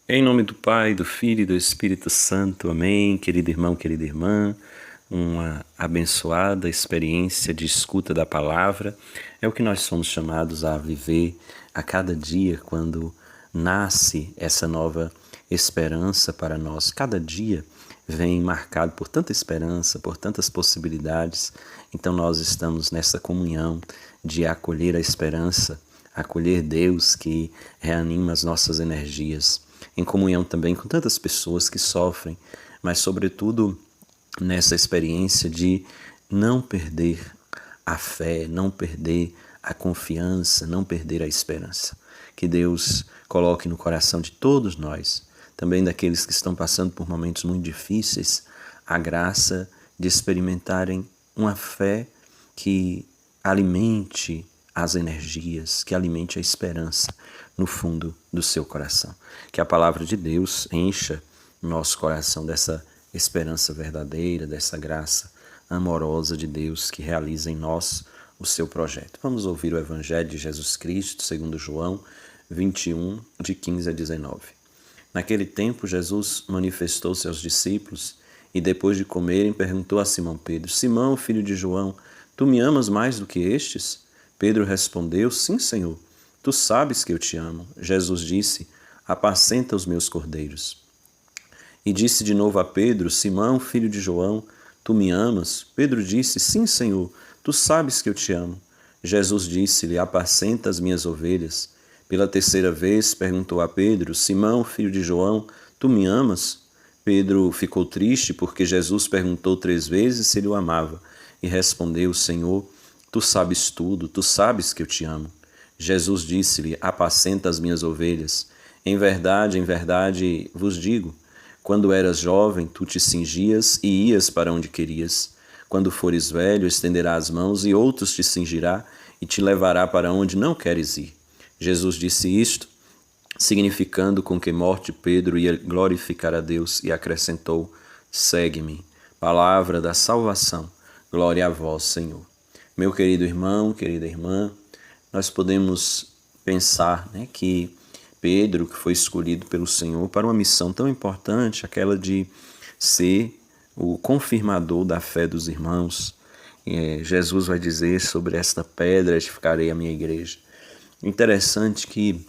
Em nome do Pai, do Filho e do Espírito Santo. Amém. Querido irmão, querida irmã, uma abençoada experiência de escuta da palavra é o que nós somos chamados a viver a cada dia quando nasce essa nova esperança para nós. Cada dia vem marcado por tanta esperança, por tantas possibilidades. Então nós estamos nessa comunhão de acolher a esperança, acolher Deus que reanima as nossas energias, em comunhão também com tantas pessoas que sofrem, mas sobretudo nessa experiência de não perder a fé, não perder a confiança, não perder a esperança. Que Deus coloque no coração de todos nós, também daqueles que estão passando por momentos muito difíceis, a graça de experimentarem uma fé que alimente as energias, que alimente a esperança no fundo do seu coração. Que a palavra de Deus encha o nosso coração dessa esperança verdadeira, dessa graça amorosa de Deus que realiza em nós o seu projeto. Vamos ouvir o Evangelho de Jesus Cristo, segundo João 21, de 15 a 19. Naquele tempo, Jesus manifestou-se aos discípulos e, depois de comerem, perguntou a Simão Pedro: Simão, filho de João, tu me amas mais do que estes? Pedro respondeu: Sim, Senhor, tu sabes que eu te amo. Jesus disse: Apacenta os meus cordeiros. E disse de novo a Pedro: Simão, filho de João, tu me amas? Pedro disse: Sim, Senhor, tu sabes que eu te amo. Jesus disse-lhe: Apacenta as minhas ovelhas. Pela terceira vez perguntou a Pedro: Simão, filho de João, tu me amas? Pedro ficou triste porque Jesus perguntou 3 vezes se ele o amava e respondeu: Senhor, tu sabes tudo, tu sabes que eu te amo. Jesus disse-lhe: Apacenta as minhas ovelhas. Em verdade vos digo, quando eras jovem, tu te cingias e ias para onde querias. Quando fores velho, estenderás as mãos e outros te cingirá e te levará para onde não queres ir. Jesus disse isto, significando com que morte Pedro ia glorificar a Deus, e acrescentou: Segue-me. Palavra da salvação. Glória a vós, Senhor. Meu querido irmão, querida irmã, nós podemos pensar, que Pedro, que foi escolhido pelo Senhor para uma missão tão importante, aquela de ser o confirmador da fé dos irmãos. Jesus vai dizer: sobre esta pedra edificarei a minha igreja. Interessante que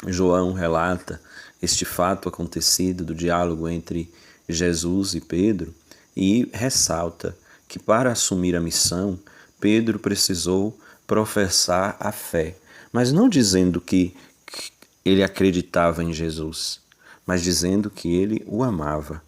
João relata este fato acontecido do diálogo entre Jesus e Pedro e ressalta que para assumir a missão, Pedro precisou professar a fé, mas não dizendo que ele acreditava em Jesus, mas dizendo que ele o amava.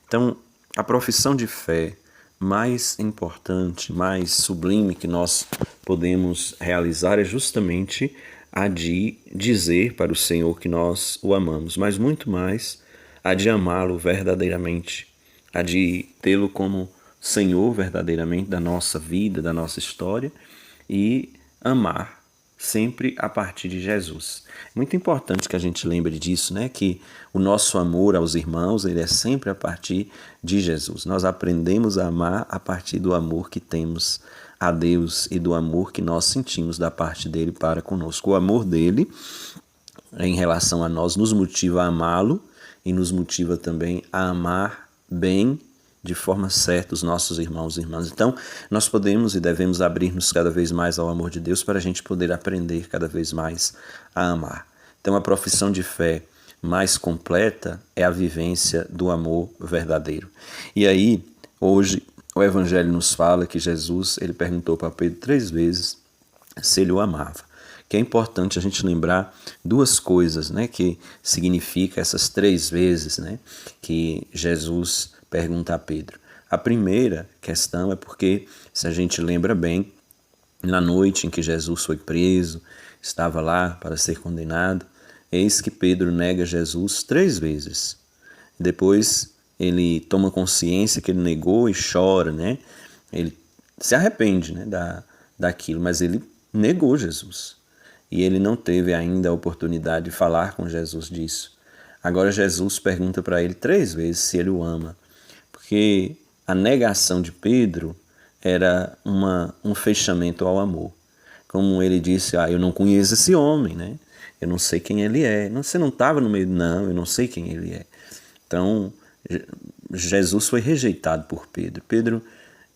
Então, a profissão de fé mais importante, mais sublime que nós podemos realizar é justamente a de dizer para o Senhor que nós o amamos, mas muito mais a de amá-lo verdadeiramente, a de tê-lo como Senhor verdadeiramente da nossa vida, da nossa história, e amar sempre a partir de Jesus. Muito importante que a gente lembre disso, que o nosso amor aos irmãos, ele é sempre a partir de Jesus. Nós aprendemos a amar a partir do amor que temos a Deus e do amor que nós sentimos da parte dele para conosco. O amor dele em relação a nós nos motiva a amá-lo e nos motiva também a amar bem, de forma certa, os nossos irmãos e irmãs. Então, nós podemos e devemos abrir-nos cada vez mais ao amor de Deus para a gente poder aprender cada vez mais a amar. Então, a profissão de fé mais completa é a vivência do amor verdadeiro. E aí, hoje, o Evangelho nos fala que Jesus, ele perguntou para Pedro 3 vezes se ele o amava. Que é importante a gente lembrar 2 coisas, que significa essas 3 vezes, que Jesus pergunta a Pedro. A primeira questão é porque, se a gente lembra bem, na noite em que Jesus foi preso, estava lá para ser condenado, eis que Pedro nega Jesus 3 vezes. Depois ele toma consciência que ele negou e chora, Ele se arrepende, daquilo, mas ele negou Jesus. E ele não teve ainda a oportunidade de falar com Jesus disso. Agora Jesus pergunta para ele 3 vezes se ele o ama, porque a negação de Pedro era um fechamento ao amor. Como ele disse: eu não conheço esse homem, eu não sei quem ele é. Você não estava no meio, não, eu não sei quem ele é. Então, Jesus foi rejeitado por Pedro. Pedro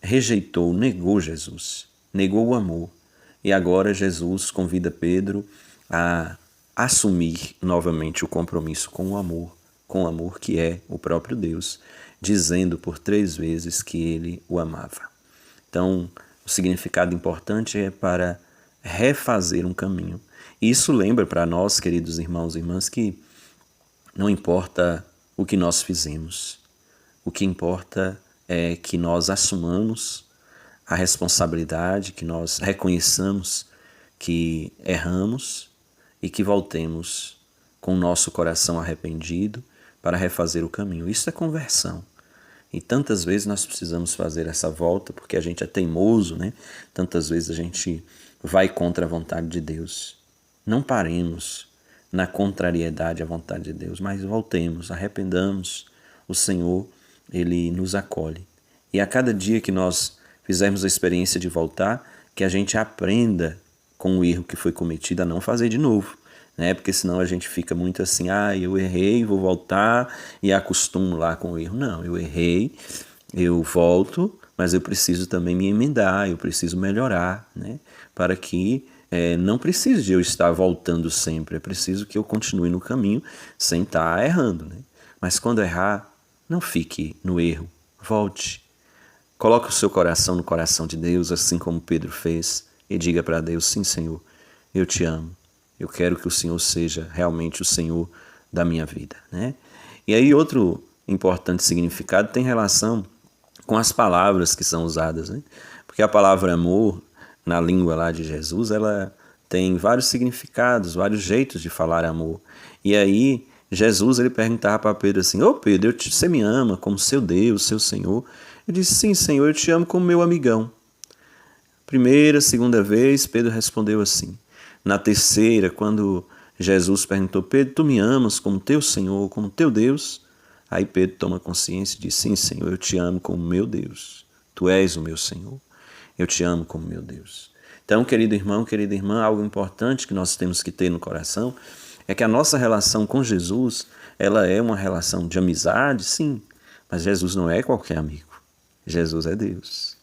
rejeitou, negou Jesus, negou o amor. E agora Jesus convida Pedro a assumir novamente o compromisso com o amor que é o próprio Deus, dizendo por 3 vezes que ele o amava. Então, o significado importante é para refazer um caminho. E isso lembra para nós, queridos irmãos e irmãs, que não importa o que nós fizemos, o que importa é que nós assumamos a responsabilidade, que nós reconheçamos que erramos e que voltemos com o nosso coração arrependido para refazer o caminho. Isso é conversão. E tantas vezes nós precisamos fazer essa volta porque a gente é teimoso, né? Tantas vezes a gente vai contra a vontade de Deus. Não paremos na contrariedade à vontade de Deus, mas voltemos, arrependamos. O Senhor, Ele nos acolhe. E a cada dia que nós fizermos a experiência de voltar, que a gente aprenda com o erro que foi cometido a não fazer de novo. Né? Porque senão a gente fica muito assim, eu errei, vou voltar e acostumo lá com o erro. Não, eu errei, eu volto, mas eu preciso também me emendar, eu preciso melhorar, né? Para que não precise de eu estar voltando sempre, é preciso que eu continue no caminho sem estar errando. Né? Mas quando errar, não fique no erro, volte. Coloque o seu coração no coração de Deus, assim como Pedro fez, e diga para Deus, sim, Senhor, eu te amo. Eu quero que o Senhor seja realmente o Senhor da minha vida. Né? E aí outro importante significado tem relação com as palavras que são usadas. Né? Porque a palavra amor, na língua lá de Jesus, ela tem vários significados, vários jeitos de falar amor. E aí Jesus ele perguntava para Pedro assim, Pedro, você me ama como seu Deus, seu Senhor? Ele disse, sim, Senhor, eu te amo como meu amigão. Primeira, segunda vez, Pedro respondeu assim. Na terceira, quando Jesus perguntou, Pedro, tu me amas como teu Senhor, como teu Deus? Aí Pedro toma consciência e diz, sim, Senhor, eu te amo como meu Deus. Tu és o meu Senhor. Eu te amo como meu Deus. Então, querido irmão, querida irmã, algo importante que nós temos que ter no coração é que a nossa relação com Jesus, ela é uma relação de amizade, sim, mas Jesus não é qualquer amigo. Jesus é Deus.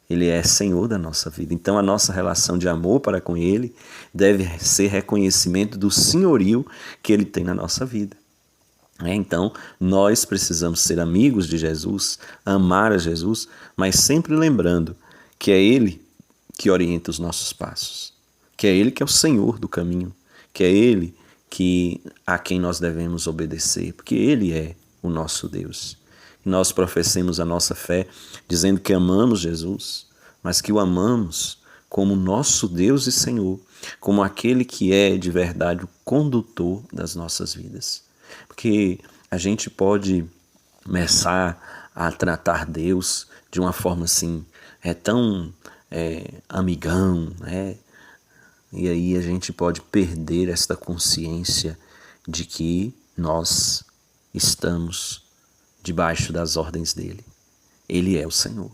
Ele é Senhor da nossa vida. Então a nossa relação de amor para com Ele deve ser reconhecimento do senhorio que Ele tem na nossa vida. Então nós precisamos ser amigos de Jesus, amar a Jesus, mas sempre lembrando que é Ele que orienta os nossos passos, que é Ele que é o Senhor do caminho, que é Ele a quem nós devemos obedecer, porque Ele é o nosso Deus. Nós professemos a nossa fé dizendo que amamos Jesus, mas que o amamos como nosso Deus e Senhor, como aquele que é de verdade o condutor das nossas vidas. Porque a gente pode começar a tratar Deus de uma forma assim, tão amigão, né? E aí a gente pode perder esta consciência de que nós estamos debaixo das ordens dele. Ele é o Senhor.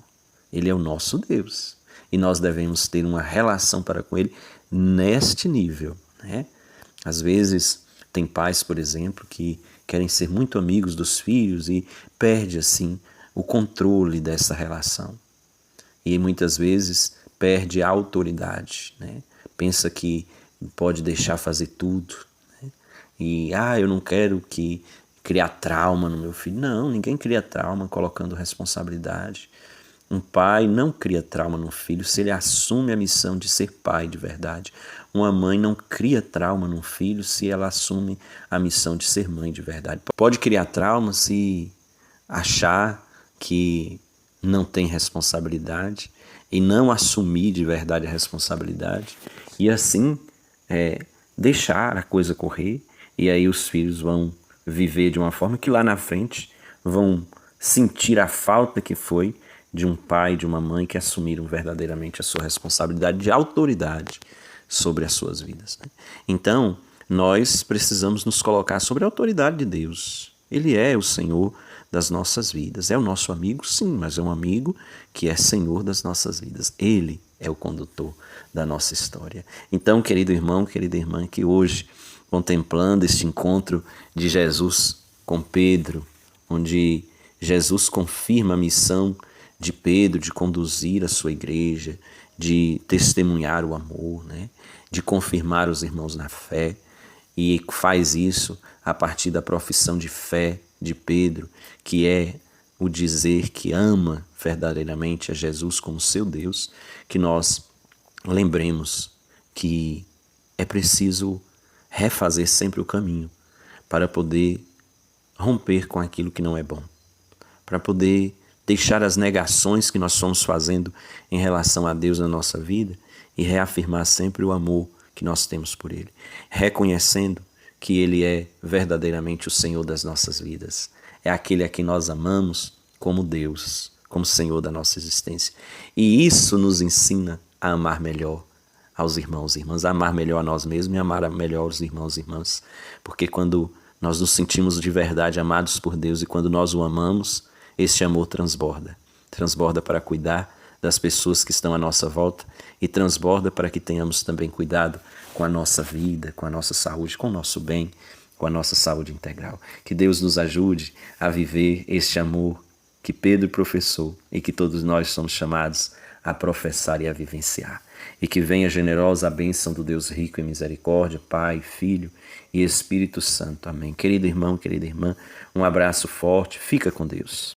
Ele é o nosso Deus. E nós devemos ter uma relação para com ele neste nível. Né? Às vezes tem pais, por exemplo, que querem ser muito amigos dos filhos e perde assim o controle dessa relação. E muitas vezes perde a autoridade. Né? Pensa que pode deixar fazer tudo. Né? E eu não quero criar trauma no meu filho. Não, ninguém cria trauma colocando responsabilidade. Um pai não cria trauma no filho se ele assume a missão de ser pai de verdade. Uma mãe não cria trauma no filho se ela assume a missão de ser mãe de verdade. Pode criar trauma se achar que não tem responsabilidade e não assumir de verdade a responsabilidade e assim deixar a coisa correr, e aí os filhos vão viver de uma forma que lá na frente vão sentir a falta que foi de um pai e de uma mãe que assumiram verdadeiramente a sua responsabilidade de autoridade sobre as suas vidas. Então, nós precisamos nos colocar sobre a autoridade de Deus. Ele é o Senhor das nossas vidas. É o nosso amigo, sim, mas é um amigo que é Senhor das nossas vidas. Ele é o condutor da nossa história. Então, querido irmão, querida irmã, que hoje contemplando este encontro de Jesus com Pedro, onde Jesus confirma a missão de Pedro de conduzir a sua igreja, de testemunhar o amor, né? De confirmar os irmãos na fé, e faz isso a partir da profissão de fé de Pedro, que é o dizer que ama verdadeiramente a Jesus como seu Deus, que nós lembremos que é preciso refazer sempre o caminho para poder romper com aquilo que não é bom, para poder deixar as negações que nós fomos fazendo em relação a Deus na nossa vida e reafirmar sempre o amor que nós temos por Ele, reconhecendo que Ele é verdadeiramente o Senhor das nossas vidas, é aquele a quem nós amamos como Deus, como Senhor da nossa existência. E isso nos ensina a amar melhor aos irmãos e irmãs, a amar melhor a nós mesmos e amar melhor os irmãos e irmãs, porque quando nós nos sentimos de verdade amados por Deus e quando nós o amamos, este amor transborda para cuidar das pessoas que estão à nossa volta e transborda para que tenhamos também cuidado com a nossa vida, com a nossa saúde, com o nosso bem, com a nossa saúde integral. Que Deus nos ajude a viver este amor que Pedro professou e que todos nós somos chamados a professar e a vivenciar. E que venha generosa a bênção do Deus rico em misericórdia, Pai, Filho e Espírito Santo. Amém. Querido irmão, querida irmã, um abraço forte. Fica com Deus.